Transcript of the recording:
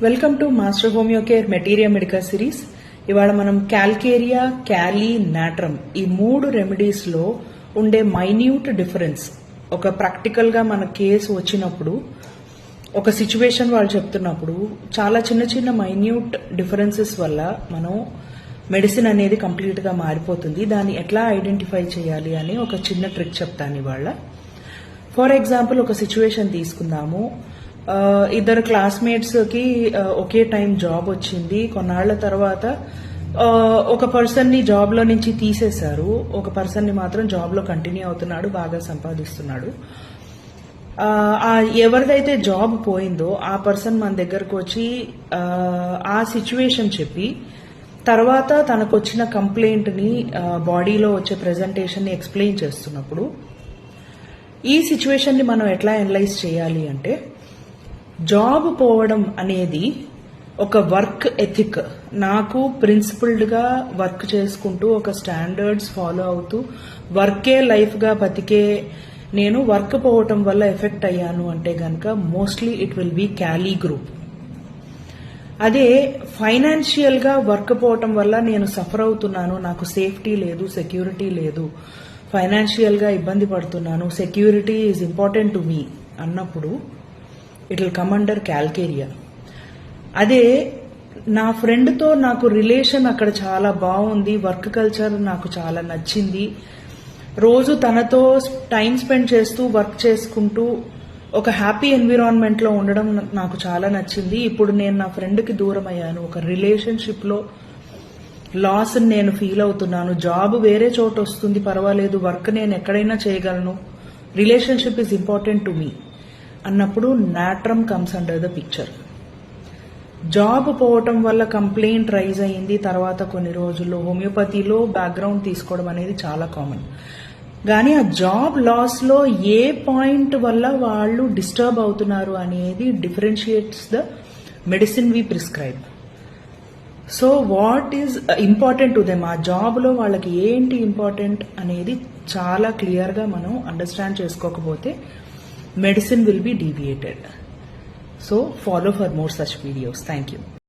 Welcome to master homeo care materia medica series. ఇవాళ మనం calcarea, క్యాలీ, natrum ఈ 3 remedies లో ఉండే మైన్యూట్ డిఫరెన్స్ ఒక ప్రాక్టికల్ గా మన కేసు వచ్చినప్పుడు ఒక సిచ్యువేషన్ వాళ్ళు చెప్తున్నప్పుడు చాలా చిన్న చిన్న మైన్యూట్ డిఫరెన్సెస్ వల్ల మనం మెడిసిన్ అనేది కంప్లీట్ గా మారిపోతుంది. దాన్ని ఎట్లా ఐడెంటిఫై చేయాలి అని ఒక చిన్న ట్రిక్ చెప్తాను ఇవాళ. ఫర్ ఎగ్జాంపుల్ ఒక సిచ్యువేషన్ తీసుకుందాము. ఇద్దరు క్లాస్మేట్స్ కి ఒకే టైం జాబ్ వచ్చింది. కొన్నాళ్ల తర్వాత ఒక పర్సన్ ని జాబ్ లో నుంచి తీసేశారు. ఒక పర్సన్ ని మాత్రం జాబ్ లో కంటిన్యూ అవుతున్నాడు, బాగా సంపాదిస్తున్నాడు. ఎవరిదైతే జాబ్ పోయిందో ఆ పర్సన్ మన దగ్గరకు వచ్చి ఆ సిచ్యువేషన్ చెప్పి తర్వాత తనకు వచ్చిన కంప్లైంట్ ని బాడీలో వచ్చే ప్రెజెంటేషన్ ని ఎక్స్ప్లెయిన్ చేస్తున్నప్పుడు ఈ సిచ్యువేషన్ ని మనం ఎట్లా అనలైజ్ చేయాలి అంటే, జాబ్ పోవడం అనేది ఒక వర్క్ ఎథిక్. నాకు ప్రిన్సిపల్డ్ గా వర్క్ చేసుకుంటూ ఒక స్టాండర్డ్స్ ఫాలో అవుతూ వర్కే లైఫ్ గా బతికే నేను వర్క్ పోవటం వల్ల ఎఫెక్ట్ అయ్యాను అంటే గనక mostly it will be Cali group. అదే ఫైనాన్షియల్ గా వర్క్ పోవటం వల్ల నేను సఫర్ అవుతున్నాను, నాకు సేఫ్టీ లేదు, సెక్యూరిటీ లేదు, ఫైనాన్షియల్ గా ఇబ్బంది పడుతున్నాను, security is important to me అన్నప్పుడు it will come under calcarea. అదే నా ఫ్రెండ్తో నాకు రిలేషన్ అక్కడ చాలా బాగుంది, వర్క్ కల్చర్ నాకు చాలా నచ్చింది, రోజు తనతో టైం స్పెండ్ చేస్తూ వర్క్ చేసుకుంటూ ఒక హ్యాపీ ఎన్విరాన్మెంట్ లో ఉండడం నాకు చాలా నచ్చింది. ఇప్పుడు నేను నా ఫ్రెండ్కి దూరం అయ్యాను, ఒక రిలేషన్షిప్ లో లాస్ నేను ఫీల్ అవుతున్నాను, జాబ్ వేరే చోట వస్తుంది పర్వాలేదు, వర్క్ నేను ఎక్కడైనా చేయగలను, relationship is important to me అన్నప్పుడు natrum comes under the picture. Job పోవటం వల్ల కంప్లైంట్ రైజ్ అయ్యింది, తర్వాత కొన్ని రోజుల్లో హోమియోపతిలో బ్యాక్గ్రౌండ్ తీసుకోవడం అనేది చాలా కామన్. కానీ ఆ జాబ్ లాస్ లో ఏ పాయింట్ వల్ల వాళ్ళు డిస్టర్బ్ అవుతున్నారు అనేది differentiates the medicine we prescribe. So what is important to them, ఆ జాబ్ లో వాళ్ళకి ఏంటి ఇంపార్టెంట్ అనేది చాలా క్లియర్ గా మనం అండర్స్టాండ్ చేసుకోకపోతే medicine will be deviated. So follow for more such videos. Thank you.